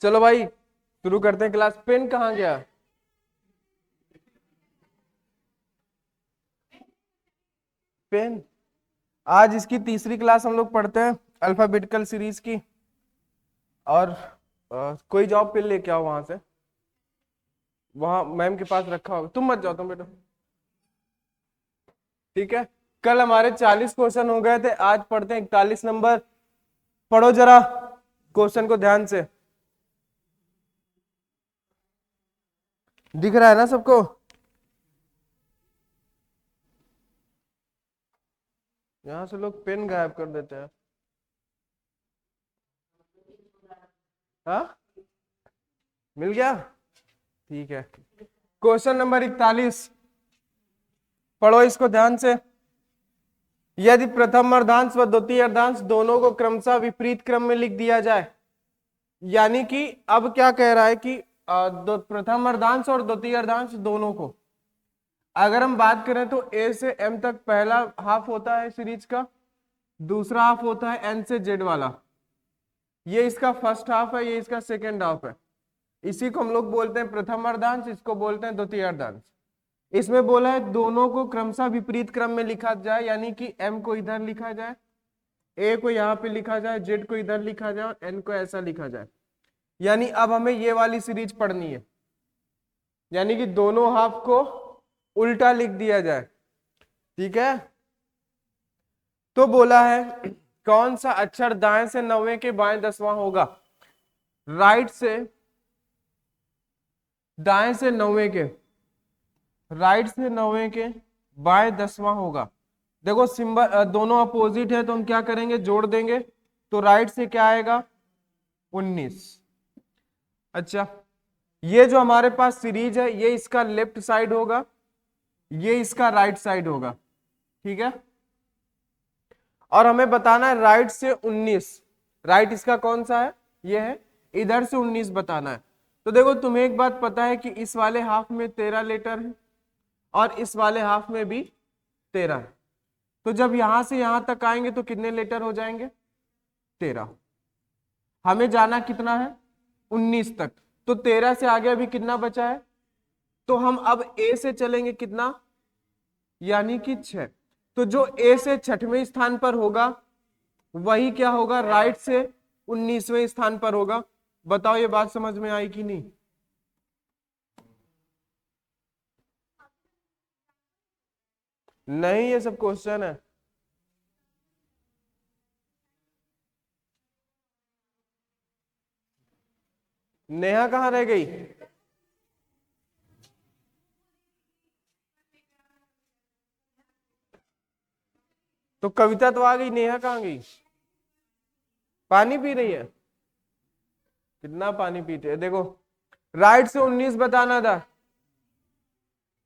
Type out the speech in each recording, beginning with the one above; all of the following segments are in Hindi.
चलो भाई शुरू करते हैं क्लास। पेन कहाँ गया? पेन। आज इसकी तीसरी क्लास हम लोग पढ़ते हैं अल्फाबेटिकल सीरीज की। और कोई जॉब पेन लेके आओ वहां से, वहां मैम के पास रखा होगा। तुम मत जाओ, तुम बेटा। ठीक है। कल हमारे 40 क्वेश्चन हो गए थे, आज पढ़ते हैं 41 नंबर। पढ़ो जरा क्वेश्चन को ध्यान से। दिख रहा है ना सबको? यहाँ से लोग पेन गायब कर देते हैं। हाँ, मिल गया? ठीक है। क्वेश्चन नंबर 41, पढ़ो इसको ध्यान से। यदि प्रथम अर्धांश व द्वितीय अर्धांश दोनों को क्रमशः विपरीत क्रम में लिख दिया जाए, यानी कि अब क्या कह रहा है कि प्रथम अर्धांश और द्वितीय अर्धांश दोनों को अगर हम बात करें तो ए से एम तक पहला हाफ होता है सीरीज का, दूसरा हाफ होता है एन से जेड वाला। ये इसका फर्स्ट हाफ है, ये इसका सेकेंड हाफ है। इसी को हम लोग बोलते हैं प्रथम अर्धांश, इसको बोलते हैं द्वितीय अर्धांश। इसमें बोला है दोनों को क्रमशः विपरीत क्रम में लिखा जाए, यानी कि एम को इधर लिखा जाए, ए को यहाँ पे लिखा जाए, जेड को इधर लिखा जाए और एन को ऐसा लिखा जाए। यानी अब हमें ये वाली सीरीज पढ़नी है, यानी कि दोनों हाफ को उल्टा लिख दिया जाए। ठीक है। तो बोला है कौन सा अक्षर दाएं से 9वें के बाएं 10वां होगा? राइट से दाएं से 9वें के, राइट से 9वें के बाएं 10वां होगा। देखो सिंबल दोनों अपोजिट है तो हम क्या करेंगे, जोड़ देंगे। तो राइट से क्या आएगा? 19। अच्छा, ये जो हमारे पास सीरीज है ये इसका लेफ्ट साइड होगा, ये इसका राइट साइड होगा। ठीक है। और हमें बताना है राइट से 19, राइट इसका कौन सा है? ये है। इधर से 19 बताना है। तो देखो तुम्हें एक बात पता है कि इस वाले हाफ में 13 लेटर है और इस वाले हाफ में भी 13 है। तो जब यहां से यहां तक आएंगे तो कितने लेटर हो जाएंगे? 13। हमें जाना कितना है? 19 तक। तो 13 से आगे अभी कितना बचा है? तो हम अब ए से चलेंगे कितना, यानी कि 6। तो जो ए से 6वें स्थान पर होगा वही क्या होगा, राइट से 19वें स्थान पर होगा। बताओ ये बात समझ में आई कि नहीं? नहीं, ये सब क्वेश्चन है। नेहा कहाँ रह गई? तो कविता तो आ गई, नेहा कहाँ गई? पानी पी रही है? कितना पानी पीते हैं देखो। राइट से 19 बताना था,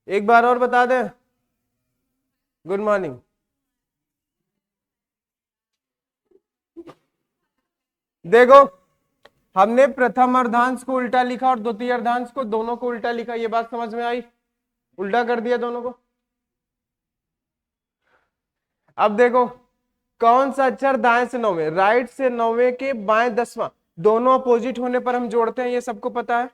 एक बार और बता दे। Good morning. देखो हमने प्रथम अर्धांश को उल्टा लिखा और द्वितीय अर्धांश को, दोनों को उल्टा लिखा। ये बात समझ में आई? उल्टा कर दिया दोनों को। अब देखो कौन सा अक्षर दाएं से 9वें, राइट से 9वें के बाएं 10वां, दोनों अपोजिट होने पर हम जोड़ते हैं, ये सबको पता है।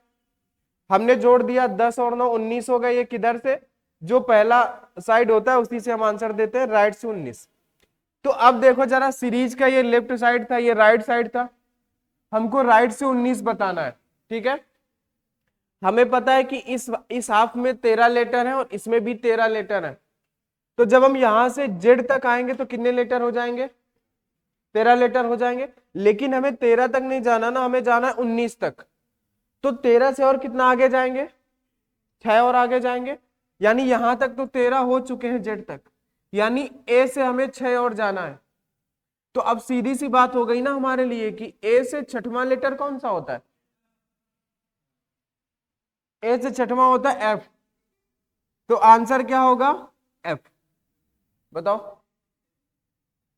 हमने जोड़ दिया 10 और 9 19 हो गए। ये किधर से, जो पहला साइड होता है उसी से हम आंसर देते हैं, राइट से 19। तो अब देखो जरा, सीरीज का ये लेफ्ट साइड था, ये राइट साइड था, हमको राइट से 19 बताना है। ठीक है। हमें पता है कि इस हाफ में 13 लेटर है और इसमें भी 13 लेटर है। तो जब हम यहां से जेड तक आएंगे तो कितने लेटर हो जाएंगे? 13 लेटर हो जाएंगे। लेकिन हमें 13 तक नहीं जाना ना, हमें जाना है 19 तक। तो 13 से और कितना आगे जाएंगे? 6 और आगे जाएंगे। यानी यहां तक तो 13 हो चुके हैं जेड तक, यानी ए से हमें 6 और जाना है। तो अब सीधी सी बात हो गई ना हमारे लिए कि ए से 6वां लेटर कौन सा होता है? ए से 6वां होता है एफ। तो आंसर क्या होगा? एफ। बताओ,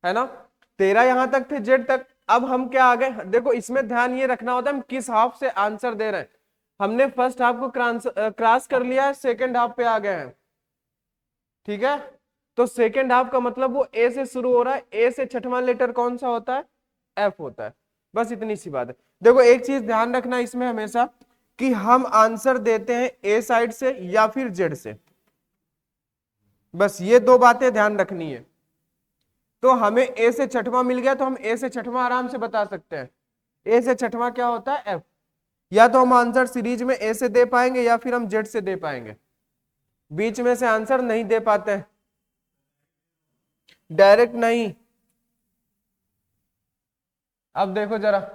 है ना? 13 यहां तक थे जेड तक। अब हम क्या आ गए, देखो इसमें ध्यान ये रखना होता है हम किस हाफ से आंसर दे रहे हैं। हमने फर्स्ट हाफ को क्रॉस कर लिया है, सेकंड हाफ पे आ गए हैं। ठीक है। तो सेकंड हाफ का मतलब वो ए से शुरू हो रहा है। ए से 6वां लेटर कौन सा होता है? एफ होता है। बस इतनी सी बात है। देखो एक चीज ध्यान रखना इसमें हमेशा कि हम आंसर देते हैं ए साइड से या फिर जेड से, बस ये दो बातें ध्यान रखनी है। तो हमें ए से छठवां मिल गया तो हम ए से छठवां आराम से बता सकते हैं। ए से छठवां क्या होता है? एफ। या तो हम आंसर सीरीज में ए से दे पाएंगे या फिर हम जेड से दे पाएंगे, बीच में से आंसर नहीं दे पाते हैं, डायरेक्ट नहीं। अब देखो जरा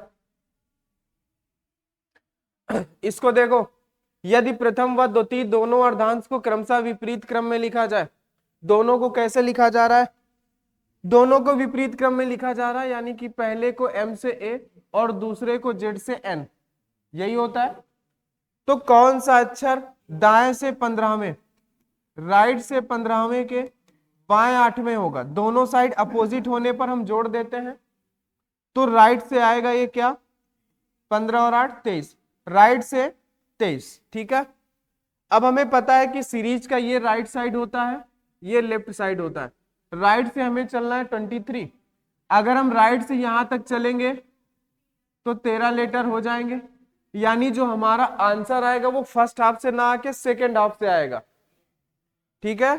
इसको देखो, यदि प्रथम व द्वितीय दोनों अर्धांश को क्रमशः विपरीत क्रम में लिखा जाए, दोनों को कैसे लिखा जा रहा है? दोनों को विपरीत क्रम में लिखा जा रहा है, यानी कि पहले को m से a और दूसरे को z से n, यही होता है। तो कौन सा अक्षर दाएं से 15वें, राइट से 15वें के बाएं 8वें होगा? दोनों साइड अपोजिट होने पर हम जोड़ देते हैं, तो राइट से आएगा ये क्या, 15 और 8 23, राइट से 23, ठीक है। अब हमें पता है कि सीरीज का ये राइट साइड होता है, ये लेफ्ट साइड होता है। राइट से हमें चलना है 23, अगर हम राइट से यहां तक चलेंगे तो 13 लेटर हो जाएंगे, यानी जो हमारा आंसर आएगा वो फर्स्ट हाफ से ना आके सेकेंड हाफ से आएगा, ठीक है।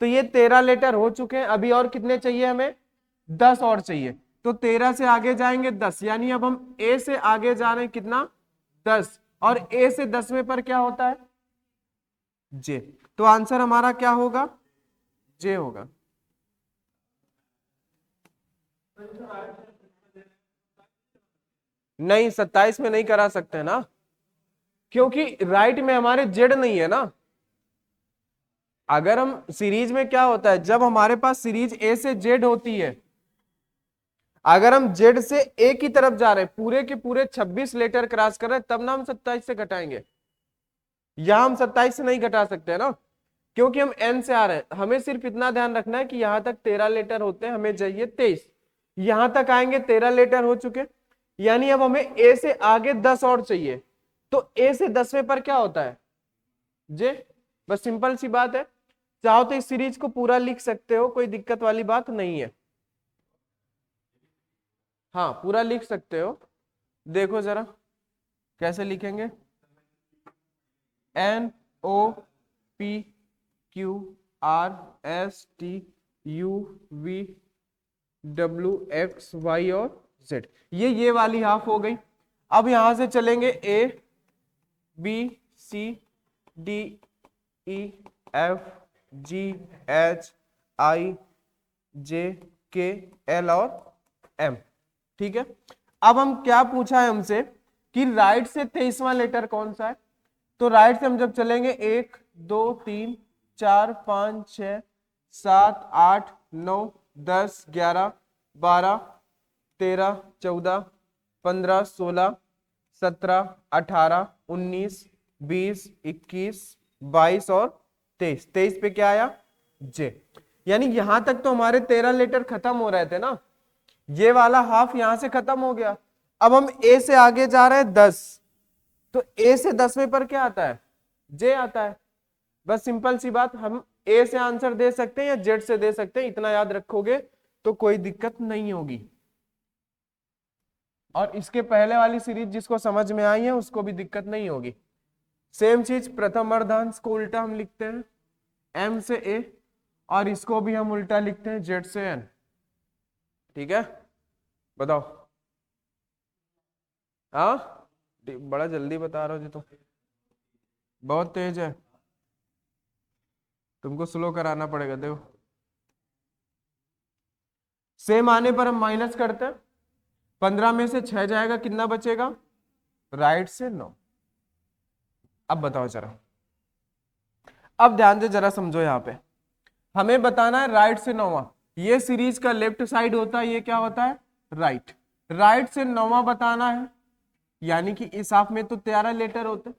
तो ये 13 लेटर हो चुके हैं, अभी और कितने चाहिए हमें? 10 और चाहिए। तो 13 से आगे जाएंगे 10, यानी अब हम ए से आगे जा रहे हैं कितना? 10, और ए से 10वें पर क्या होता है? जे। तो आंसर हमारा क्या होगा? जे होगा। नहीं 27 में नहीं करा सकते ना, क्योंकि राइट में हमारे जेड नहीं है ना। अगर हम सीरीज में क्या होता है, जब हमारे पास सीरीज ए से जेड होती है, अगर हम जेड से ए की तरफ जा रहे हैं, पूरे के पूरे 26 लेटर क्रॉस कर रहे हैं, तब ना हम 27 से घटाएंगे। यहां हम 27 से नहीं घटा सकते ना, क्योंकि हम एन से आ रहे हैं। हमें सिर्फ इतना ध्यान रखना है कि यहां तक 13 लेटर होते हैं, हमें चाहिए 23, यहां तक आएंगे 13 लेटर हो चुके, यानी अब हमें ए से आगे 10 और चाहिए। तो ए से 10वें पर क्या होता है? जे। बस सिंपल सी बात है। चाहो तो इस सीरीज को पूरा लिख सकते हो, कोई दिक्कत वाली बात नहीं है। हाँ पूरा लिख सकते हो, देखो जरा कैसे लिखेंगे। N O P Q R S T U V W X Y और Z, ये वाली हाफ हो गई। अब यहां से चलेंगे A B C D E F G H I J K L और M, ठीक है। अब हम क्या पूछा है हमसे कि राइट से 23वां लेटर कौन सा है? तो राइट से हम जब चलेंगे 1 2 3 4 5 6 7 8 9 10 11 12 13 14 15 16 17 18 19 20 21 22 और 23, 23 पे क्या आया? जे। यानी यहां तक तो हमारे 13 लेटर खत्म हो रहे थे ना, ये वाला हाफ यहां से खत्म हो गया। अब हम ए से आगे जा रहे हैं 10, तो ए से 10वें पर क्या आता है? जे आता है। बस सिंपल सी बात, हम ए से आंसर दे सकते हैं या जेड से दे सकते हैं, इतना याद रखोगे तो कोई दिक्कत नहीं होगी। और इसके पहले वाली सीरीज जिसको समझ में आई है उसको भी दिक्कत नहीं होगी। सेम चीज प्रथम अर्धांश को उल्टा हम लिखते हैं एम से ए, और इसको भी हम उल्टा लिखते हैं जेड से एन, ठीक है। बताओ। हाँ बड़ा जल्दी बता रहा हो जी, तो बहुत तेज है, तुमको स्लो कराना पड़ेगा। देखो सेम आने पर हम माइनस करते हैं, 15 में से 6 जाएगा, कितना बचेगा? राइट से 9। अब बताओ जरा, अब ध्यान से जरा समझो, यहां पे हमें बताना है राइट से 9वां। ये सीरीज का लेफ्ट साइड होता है, ये क्या होता है? राइट। राइट से 9वां बताना है, यानी कि इस हाफ में तो 13 लेटर होते,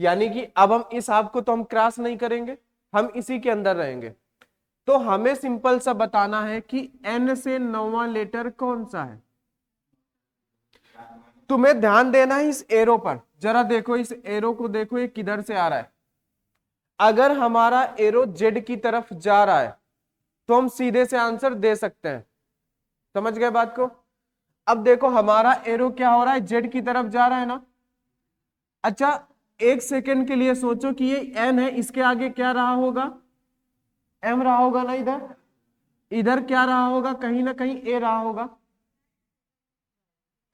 यानी कि अब हम इस हाफ को तो हम क्रॉस नहीं करेंगे, हम इसी के अंदर रहेंगे। तो हमें सिंपल सा बताना है कि एन से 9वां लेटर कौन सा है। तुम्हें ध्यान देना है इस एरो पर, जरा देखो इस एरो को, देखो ये किधर से आ रहा है। अगर हमारा एरो जेड की तरफ जा रहा है तो हम सीधे से आंसर दे सकते हैं, समझ गए बात को। अब देखो हमारा एरो क्या हो रहा है, जेड की तरफ जा रहा है ना। अच्छा, एक सेकंड के लिए सोचो कि ये एन है, इसके आगे क्या रहा होगा, एम रहा होगा ना। इधर इधर क्या रहा होगा, कहीं ना कहीं ए रहा होगा।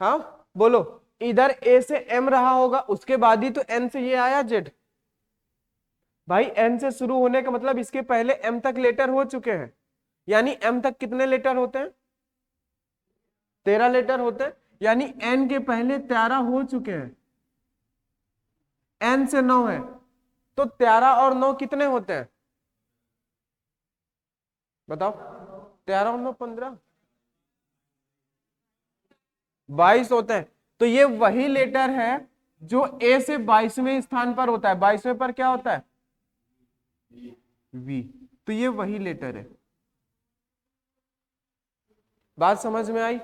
हाँ बोलो, इधर ए से एम रहा होगा, उसके बाद ही तो एन से ये आया जेड। भाई एन से शुरू होने का मतलब इसके पहले एम तक लेटर हो चुके हैं, यानी एम तक कितने लेटर होते हैं, 13 लेटर होते हैं, यानी एन के पहले 13 हो चुके हैं। एन से 9 है, तो 13 और 9 कितने होते हैं, बताओ। 13 और 9 15, 22 होते हैं। तो ये वही लेटर है जो ए से 22वें स्थान पर होता है। 22वें पर क्या होता है, वी। तो ये वही लेटर है। बात समझ में आई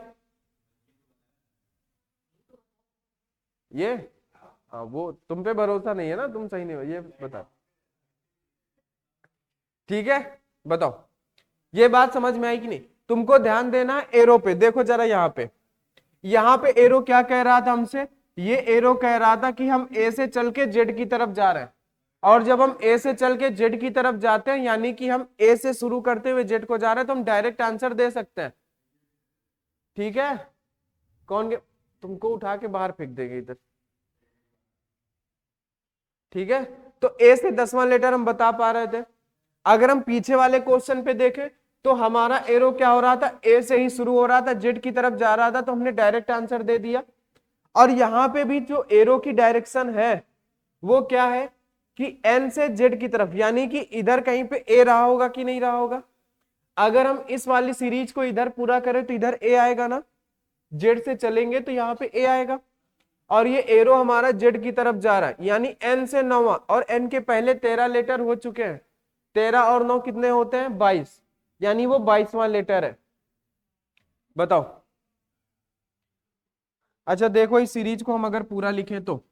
ये। हाँ, वो तुम पे भरोसा नहीं है ना, तुम सही नहीं हो ये बता। ठीक है, बताओ ये बात समझ में आई कि नहीं। तुमको ध्यान देना है एरो पे, देखो जरा यहाँ पे एरो क्या कह रहा था हमसे, ये एरो कह रहा था कि हम ए से चल के जेड की तरफ जा रहे हैं। और जब हम ए से चल के जेड की तरफ जाते हैं, यानी कि हम ए से शुरू करते हुए जेड को जा रहे हैं, तो हम डायरेक्ट आंसर दे सकते हैं। ठीक है, तुमको उठा के बाहर फेंक देंगे इधर। ठीक है, तो ए से 10वां लेटर हम बता पा रहे थे। अगर हम पीछे वाले क्वेश्चन पे देखें, तो हमारा एरो क्या हो रहा था, ए से ही शुरू हो रहा था, जेड की तरफ जा रहा था, तो हमने डायरेक्ट आंसर दे दिया। और यहां पे भी जो एरो की डायरेक्शन है वो क्या है कि एन से जेड की तरफ, यानी कि इधर कहीं पे ए रहा होगा कि नहीं रहा होगा। अगर हम इस वाली सीरीज को इधर पूरा करें तो इधर ए आएगा ना, जेड से चलेंगे तो यहाँ पे ए आएगा। और ये एरो हमारा जेड की तरफ जा रहा है, यानी एन से 9वां, और एन के पहले 13 लेटर हो चुके हैं। 13 और 9 कितने होते हैं, 22, यानी वो 22वां लेटर है। बताओ। अच्छा देखो, इस सीरीज को हम अगर पूरा लिखें तो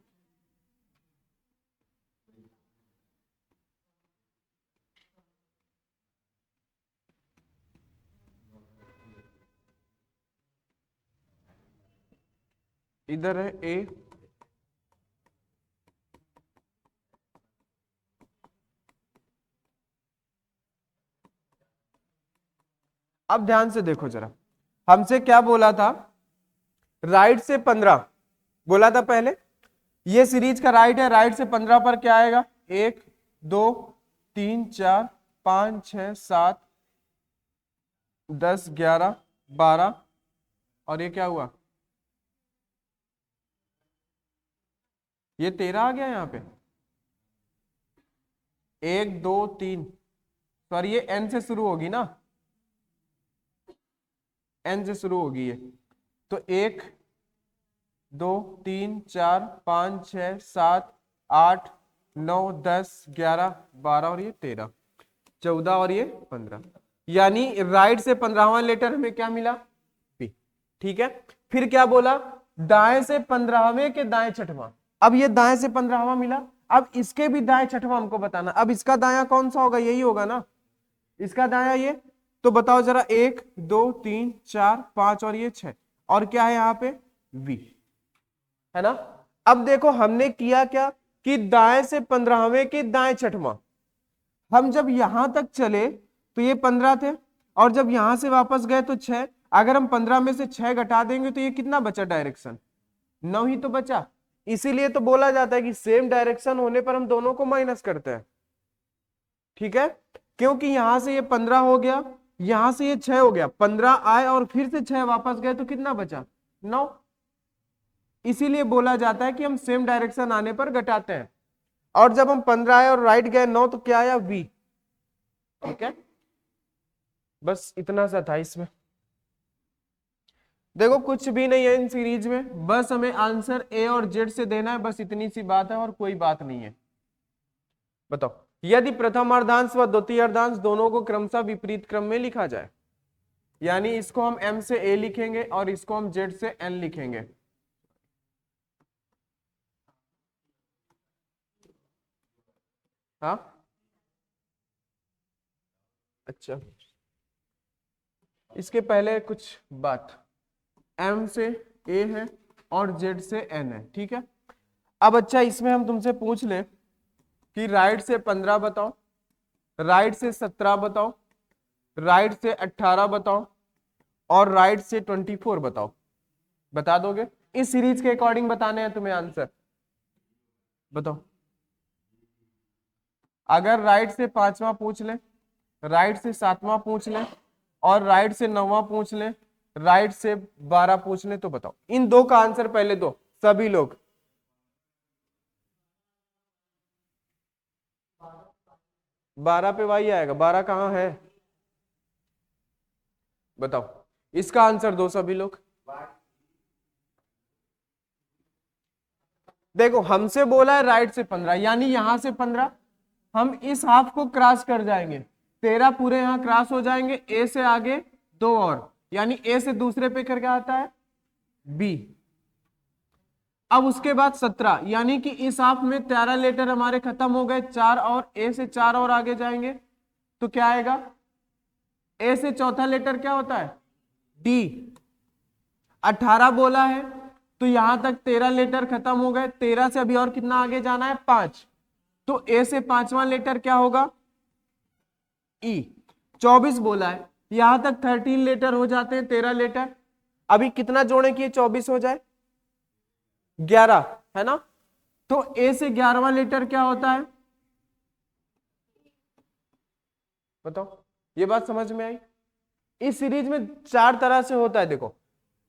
इधर है ए, अब ध्यान से देखो जरा, हमसे क्या बोला था, राइट से 15 बोला था पहले। ये सीरीज का राइट है, राइट से 15 पर क्या आएगा, 1 2 3 4 5 6 7 10 11 12, और ये क्या हुआ, ये 13 आ गया यहाँ पे। 1 2 3, सॉरी ये एन से शुरू होगी ना, एन से शुरू होगी ये। तो 1 2 3 4 5 6 7 8 9 10 11 12, और ये 13 14 और ये 15, यानी राइट से 15वां लेटर हमें क्या मिला, पी। ठीक है, फिर क्या बोला, दाएं से 15वें के दाएं छठवां। अब ये दाएं से 15वां मिला, अब इसके भी दाएं छठवां हमको बताना। अब इसका दाया कौन सा होगा, यही होगा ना, इसका दाया ये। तो बताओ जरा, 1 2 3 4 5 और ये 6, और क्या है यहाँ पे, वी, है ना। अब देखो हमने किया क्या कि दाएं से 15वें के दाएं छठवां, हम जब यहां तक चले तो ये 15 थे, और जब यहां से वापस गए तो 6। अगर हम 15 में से 6 घटा देंगे तो ये कितना बचा डायरेक्शन, 9 ही तो बचा। इसीलिए तो बोला जाता है कि सेम डायरेक्शन होने पर हम दोनों को माइनस करते हैं। ठीक है, क्योंकि यहां से ये 15 हो गया, यहां से ये 6 हो गया, 15 आए और फिर से 6 वापस गए तो कितना बचा, 9। इसीलिए बोला जाता है कि हम सेम डायरेक्शन आने पर घटाते हैं। और जब हम 15 आए और राइट गए 9, तो क्या आया, वी। ठीक है, बस इतना सा था इसमें। देखो कुछ भी नहीं है इन सीरीज में, बस हमें आंसर ए और जेड से देना है, बस इतनी सी बात है और कोई बात नहीं है। बताओ, यदि प्रथम अर्धांश व द्वितीय अर्धांश दोनों को क्रमशः विपरीत क्रम में लिखा जाए, यानी इसको हम एम से ए लिखेंगे और इसको हम जेड से एन लिखेंगे। हाँ, अच्छा, इसके पहले कुछ बात, M से A है और Z से N है, ठीक है। अब अच्छा इसमें हम तुमसे पूछ ले कि राइट से 15 बताओ, राइट से 17 बताओ, राइट से 18 बताओ और राइट से 24 बताओ, बता दोगे? इस सीरीज के अकॉर्डिंग बताने हैं तुम्हें आंसर, बताओ। अगर राइट से 5वां पूछ ले, राइट से 7वां पूछ ले और राइट से 9वां पूछ ले, राइट से 12 पूछ ले, तो बताओ। इन दो का आंसर पहले दो सभी लोग। 12 पे वाई आएगा, 12 कहाँ है बताओ, इसका आंसर दो सभी लोग। देखो हमसे बोला है राइट से 15, यानी यहां से 15 हम इस हाफ को क्रॉस कर जाएंगे, 13 पूरे यहां क्रॉस हो जाएंगे, ए से आगे दो और, यानी ए से दूसरे पे करके आता है बी। अब उसके बाद 17, यानी कि इस हाफ में 13 लेटर हमारे खत्म हो गए, 4 और, ए से 4 और आगे जाएंगे तो क्या आएगा, ए से चौथा लेटर क्या होता है डी। 18 बोला है तो यहां तक 13 लेटर खत्म हो गए, 13 से अभी और कितना आगे जाना है 5, तो ए से 5वां लेटर क्या होगा ई। 24 बोला है, यहां तक 13 लेटर हो जाते हैं, 13 लेटर, अभी कितना जोड़े कि 24 हो जाए 11, है ना। तो ए से 11वां लेटर क्या होता है बताओ, ये बात समझ में आई। इस सीरीज में 4 तरह से होता है, देखो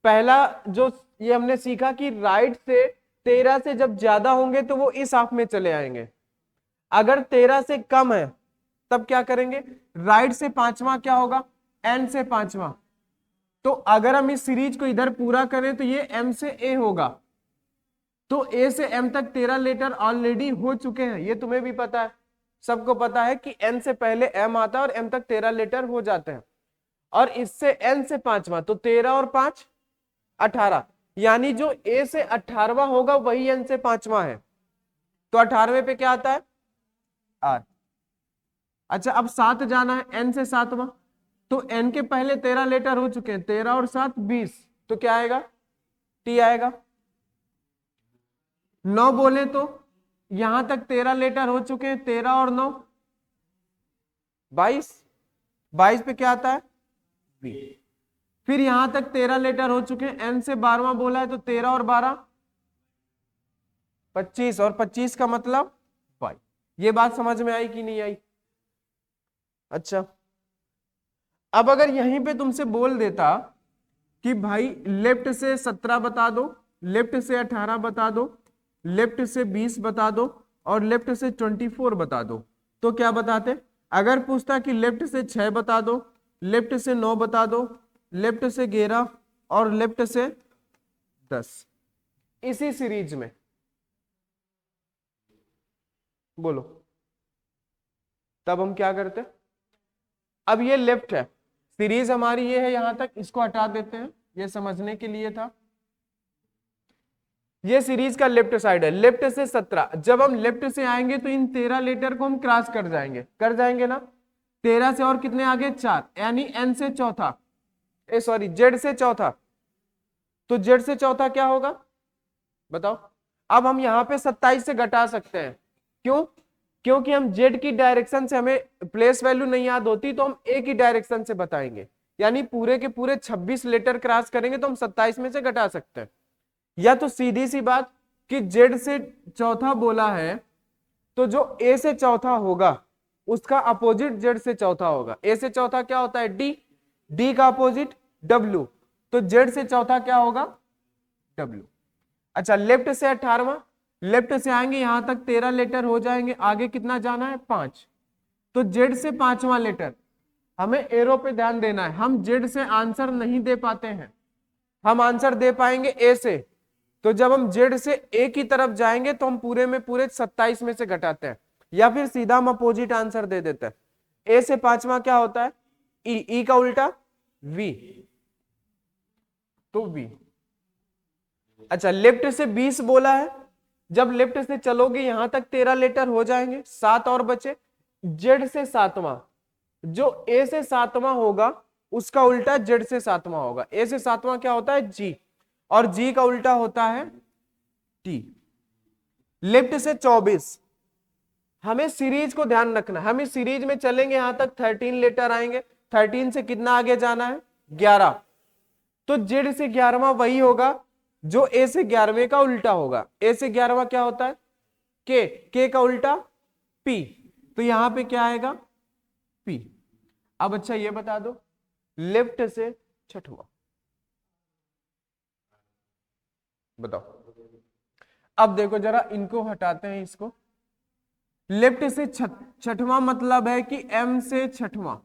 पहला जो ये हमने सीखा कि राइट से 13 से जब ज्यादा होंगे तो वो इस हाफ में चले आएंगे, अगर 13 से कम है तब क्या करेंगे, राइट से 5वां क्या होगा एन से 5वां। तो अगर हम इस सीरीज को इधर पूरा करें तो ये एम से ए होगा, तो ए से एम तक 13 लेटर ऑलरेडी हो चुके हैं, ये तुम्हें भी पता है, सबको पता है कि एन से पहले एम आता है और एम तक 13 लेटर हो जाते हैं। और इससे एन से 5वां तो 13 और 5 18, यानी जो ए से 18वां होगा वही एन से 5वां है, तो 18वें पे क्या आता है आर। अच्छा अब 7 जाना है एन से 7वां, तो एन के पहले 13 लेटर हो चुके हैं, 13 और 7 20, तो क्या आएगा टी आएगा। 9 बोले तो यहां तक 13 लेटर हो चुके हैं, 13 और 9 22, 22 पे क्या आता है बी। फिर यहां तक 13 लेटर हो चुके हैं, एन से 12वां बोला है तो 13 और 12 25, और 25 का मतलब वाई। ये बात समझ में आई कि नहीं आई? अच्छा अब अगर यहीं पे तुमसे बोल देता कि भाई लेफ्ट से 17 बता दो, लेफ्ट से 18 बता दो, लेफ्ट से 20 बता दो और लेफ्ट से 24 बता दो, तो क्या बताते? अगर पूछता कि लेफ्ट से 6 बता दो, लेफ्ट से 9 बता दो, लेफ्ट से 11 और लेफ्ट से 10, इसी सीरीज में बोलो, तब हम क्या करते? अब ये लेफ्ट है, सीरीज हमारी ये है यहां तक, इसको हटा देते हैं, ये समझने के लिए था। ये सीरीज का लेफ्ट साइड है, लेफ्ट से 17, जब हम लेफ्ट से आएंगे तो इन 13 लेटर को हम क्रॉस कर जाएंगे ना, 13 से और कितने आगे 4, यानी एन से चौथा, सॉरी जेड से चौथा, तो जेड से चौथा क्या होगा बताओ। अब हम यहां पे 27 से घटा सकते हैं, क्यों? क्योंकि हम जेड की डायरेक्शन से हमें प्लेस वैल्यू नहीं याद होती, तो हम ए की डायरेक्शन से बताएंगे, यानी पूरे के पूरे 26 लेटर क्रॉस करेंगे तो हम 27 में से घटा सकते हैं। या तो सीधी सी बात कि जेड से चौथा बोला है तो जो ए से चौथा होगा उसका अपोजिट जेड से चौथा होगा। ए से चौथा क्या होता है डी, डी का अपोजिट डब्ल्यू, तो जेड से चौथा क्या होगा डब्ल्यू। अच्छा लेफ्ट से 18वां, लेफ्ट से आएंगे यहां तक 13 लेटर हो जाएंगे, आगे कितना जाना है 5, तो जेड से 5वां लेटर, हमें एरो पे ध्यान देना है, हम जेड से आंसर नहीं दे पाते हैं, हम आंसर दे पाएंगे ए से, तो जब हम जेड से ए की तरफ जाएंगे तो हम पूरे में पूरे 27 में से घटाते हैं, या फिर सीधा हम अपोजिट आंसर दे देते हैं। ए से 5वां क्या होता है ई, ई का उल्टा वी, तो वी। अच्छा लेफ्ट से 20 बोला है, जब लेफ्ट से चलोगे यहां तक 13 लेटर हो जाएंगे, 7 और बचे, जेड से 7वां, जो ए से 7वां होगा उसका उल्टा जेड से सातवां होगा। ए से सातवां क्या होता है? जी, और जी का उल्टा होता है टी। लेफ्ट से 24, हमें सीरीज को ध्यान रखना, हम इस सीरीज में चलेंगे यहां तक 13 लेटर आएंगे, 13 से कितना आगे जाना है? 11। तो जेड से 11वां वही होगा जो ए से 11वें का उल्टा होगा। ए से 11वां क्या होता है? के का उल्टा पी, तो यहां पे क्या आएगा? पी। अब अच्छा ये बता दो, लेफ्ट से छठवां बताओ। अब देखो जरा इनको हटाते हैं, इसको। लेफ्ट से छठवां मतलब है कि एम से छठवां,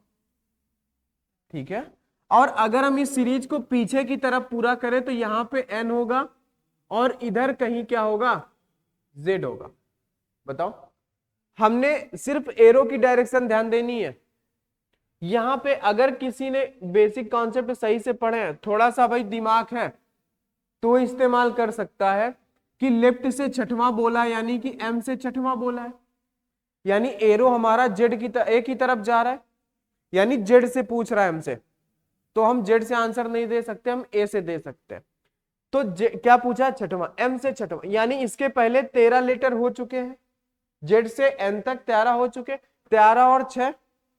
ठीक है। और अगर हम इस सीरीज को पीछे की तरफ पूरा करें तो यहां पे एन होगा और इधर कहीं क्या होगा? जेड होगा। बताओ, हमने सिर्फ एरो की डायरेक्शन ध्यान देनी है। यहां पे अगर किसी ने बेसिक कॉन्सेप्ट सही से पढ़े हैं, थोड़ा सा भाई दिमाग है, तो इस्तेमाल कर सकता है कि लेफ्ट से छठवां बोला है यानी कि एम से छठवां बोला है, यानी एरो हमारा जेड की ए की तरफ जा रहा है, यानी जेड से पूछ रहा है हमसे, तो हम जेड से आंसर नहीं दे सकते, हम ए से दे सकते हैं। तो क्या पूछा है? छठवां, एम से छठवां, यानी इसके पहले 13 लेटर हो चुके हैं, जेड से एन तक 13 हो चुके, 13 और 6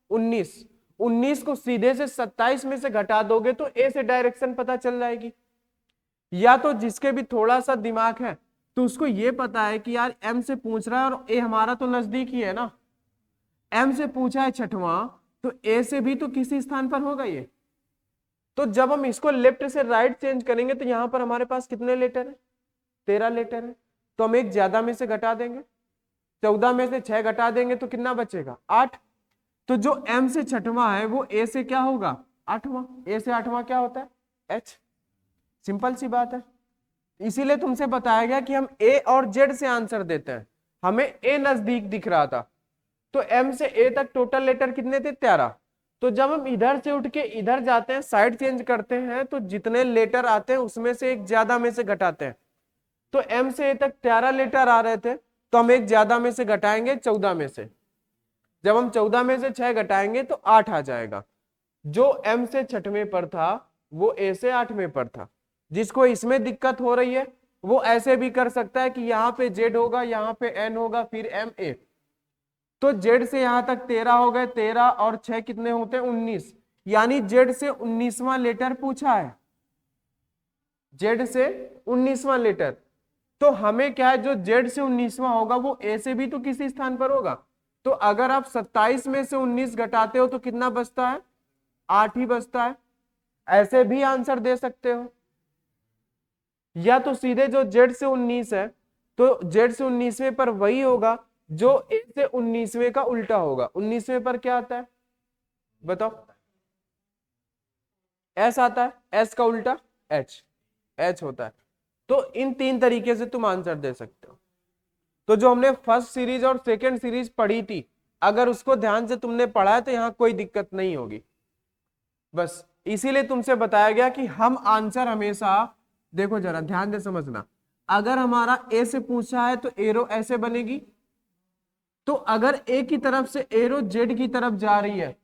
19, 19 को सीधे से 27 में से घटा दोगे तो ए से डायरेक्शन पता चल जाएगी। या तो जिसके भी थोड़ा सा दिमाग है तो उसको ये पता है कि यार एम से पूछ रहा है और ए हमारा तो नजदीक ही है ना, एम से पूछा है छठवां, तो ए से भी तो किसी स्थान पर होगा ये। तो जब हम इसको लेफ्ट से राइट चेंज करेंगे तो यहां पर हमारे पास कितने लेटर है? 13 लेटर है, तो हम एक ज्यादा में से घटा देंगे, 14 में से 6 घटा देंगे तो कितना बचेगा? 8। तो जो एम से छठवां है वो ए से क्या होगा? 8वां। ए से 8वां क्या होता है? एच। सिंपल सी बात है। इसीलिए तुमसे बताया गया कि हम ए और जेड से आंसर देते हैं, हमें ए नजदीक दिख रहा था, तो एम से ए तक टोटल लेटर कितने थे? 13। तो जब हम इधर से उठ के इधर जाते हैं, साइड चेंज करते हैं, तो जितने लेटर आते हैं उसमें से एक ज्यादा में से घटाते हैं। तो एम से ए तक 13 लेटर आ रहे थे, तो हम एक ज्यादा में से घटाएंगे 14 में से। जब हम 14 में से 6 घटाएंगे तो 8 आ जाएगा। जो एम से छठवें पर था वो ए से 8वें पर था। जिसको इसमें दिक्कत हो रही है वो ऐसे भी कर सकता है कि यहाँ पे जेड होगा, यहाँ पे एन होगा, फिर एम ए, तो जेड से यहां तक 13 हो गए, 13 और 6 कितने होते हैं? 19, यानी जेड से 19वां लेटर पूछा है, जेड से 19वां लेटर। तो हमें क्या है, जो जेड से 19वां होगा वो ए से भी तो किसी स्थान पर होगा। तो अगर आप 27 में से 19 घटाते हो तो कितना बचता है? 8 ही बचता है। ऐसे भी आंसर दे सकते हो, या तो सीधे जो जेड से 19 है तो जेड से 19वें पर वही होगा जो ए से 19वें का उल्टा होगा। 19वें पर क्या आता है बताओ? एस आता है, एस का उल्टा एच, एच होता है। तो इन 3 तरीके से तुम आंसर दे सकते हो। तो जो हमने फर्स्ट सीरीज और सेकेंड सीरीज पढ़ी थी, अगर उसको ध्यान से तुमने पढ़ा है तो यहां कोई दिक्कत नहीं होगी। बस इसीलिए तुमसे बताया गया कि हम आंसर हमेशा, देखो जरा ध्यान से समझना, अगर हमारा ए से पूछा है तो एरो ऐसे बनेगी, तो अगर ए की तरफ से एरो जेड की तरफ जा रही है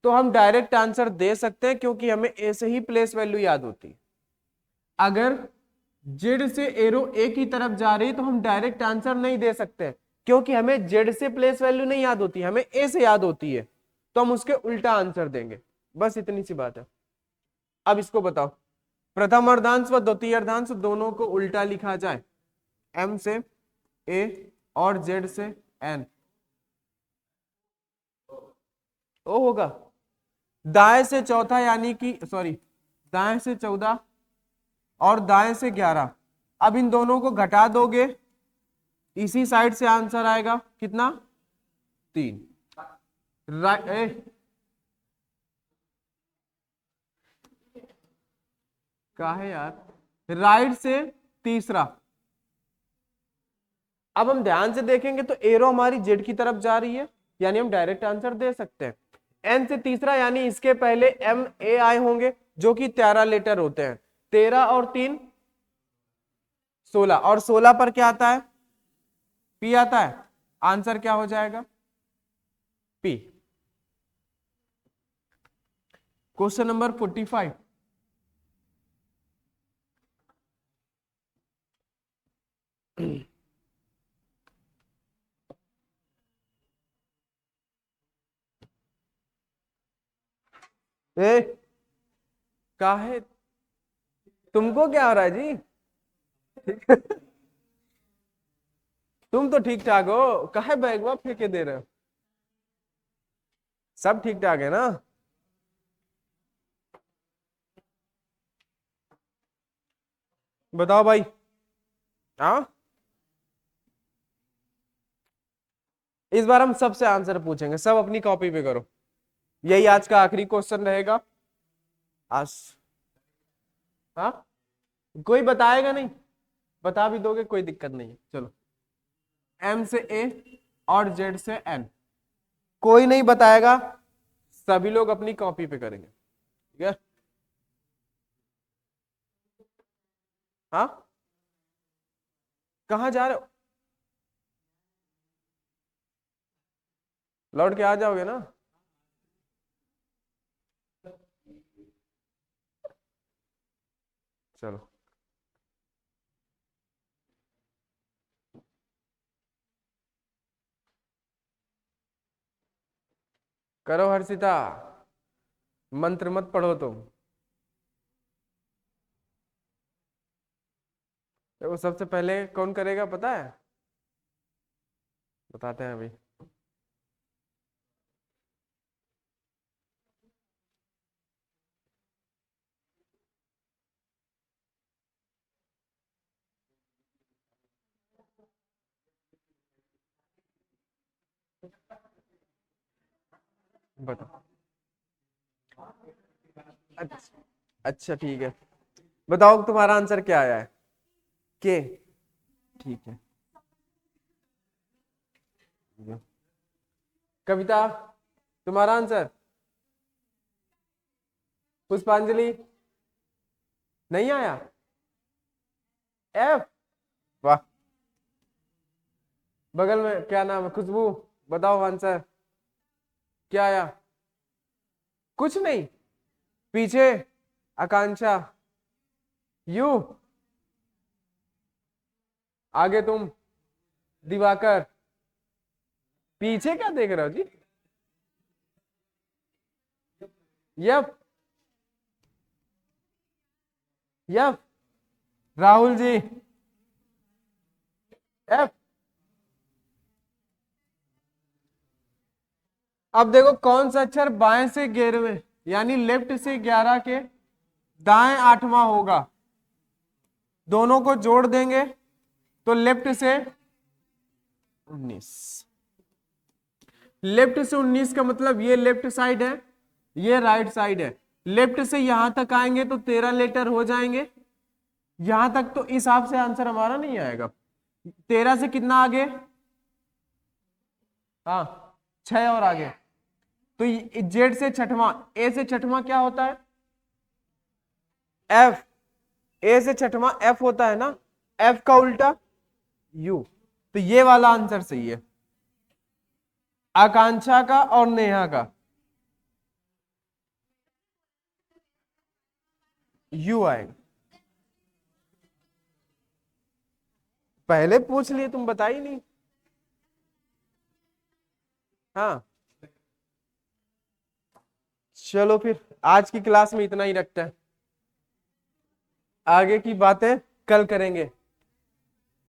तो हम डायरेक्ट आंसर दे सकते हैं, क्योंकि हमें ए से ही प्लेस वैल्यू याद होती है। अगर जेड से एरो ए की तरफ जा रही है तो हम डायरेक्ट आंसर नहीं दे सकते, क्योंकि हमें जेड से प्लेस वैल्यू नहीं याद होती, हमें ए से याद होती है, तो हम उसके उल्टा आंसर देंगे। बस इतनी सी बात है। अब इसको बताओ, प्रथम अर्धांश व द्वितीय अर्धांश दोनों को उल्टा लिखा जाए, एम से ए और जेड से एन, ओ होगा। दाएं से चौथा यानी कि सॉरी, दाएं से 14 और दाएं से 11, अब इन दोनों को घटा दोगे, इसी साइड से आंसर आएगा कितना? 3। का है यार, राइट से तीसरा। अब हम ध्यान से देखेंगे तो एरो हमारी जेड की तरफ जा रही है, यानी हम डायरेक्ट आंसर दे सकते हैं। एन से तीसरा यानी इसके पहले एम ए आए होंगे, जो कि 13 लेटर होते हैं। 13 और 3 16, और 16 पर क्या आता है? पी आता है। आंसर क्या हो जाएगा? पी। Question number 45। ए काहे, तुमको क्या हो रहा है जी? तुम तो ठीक ठाक हो, काहे बैग वहाँ फेंके दे रहे हो? सब ठीक ठाक है ना? बताओ भाई। हाँ, इस बार हम सबसे आंसर पूछेंगे, सब अपनी कॉपी पे करो। यही आज का आखिरी क्वेश्चन रहेगा आज। हाँ, कोई बताएगा नहीं? बता भी दोगे कोई दिक्कत नहीं है, चलो। एम से ए और जेड से एन, कोई नहीं बताएगा, सभी लोग अपनी कॉपी पे करेंगे, ठीक है? हाँ, कहाँ जा रहे हो? लौट के आ जाओगे ना? चलो, करो हर्षिता, मंत्र मत पढ़ो तुम। देखो सबसे पहले कौन करेगा पता है? बताते हैं अभी। बताओ। अच्छा, अच्छा ठीक है, बताओ तुम्हारा आंसर क्या आया है? के, ठीक है। कविता, तुम्हारा आंसर? पुष्पांजलि, नहीं आया? एफ, वाह। बगल में क्या नाम है, खुशबू, बताओ आंसर क्या आया? कुछ नहीं? पीछे आकांक्षा, यू, आगे तुम, दिवाकर, पीछे क्या देख रहे हो जी? Yup, yup, Rahul ji, F. अब देखो कौन सा अक्षर बाएं से 11वें, यानी लेफ्ट से 11 के दाएं 8वां होगा, दोनों को जोड़ देंगे तो लेफ्ट से 19। लेफ्ट से 19 का मतलब ये लेफ्ट साइड है, ये राइट साइड है। लेफ्ट से यहां तक आएंगे तो 13 लेटर हो जाएंगे, यहां तक तो इस हिसाब से आंसर हमारा नहीं आएगा। 13 से कितना आगे? हाँ, 6 और आगे, तो जेड से छठवां, ए से छठवां क्या होता है? एफ, ए से छठवां एफ होता है ना, एफ का उल्टा यू, तो ये वाला आंसर सही है, आकांक्षा का और नेहा का, यू आएगा। पहले पूछ लिए, तुम बताई नहीं। हाँ, चलो फिर आज की क्लास में इतना ही रखते हैं, आगे की बातें कल करेंगे।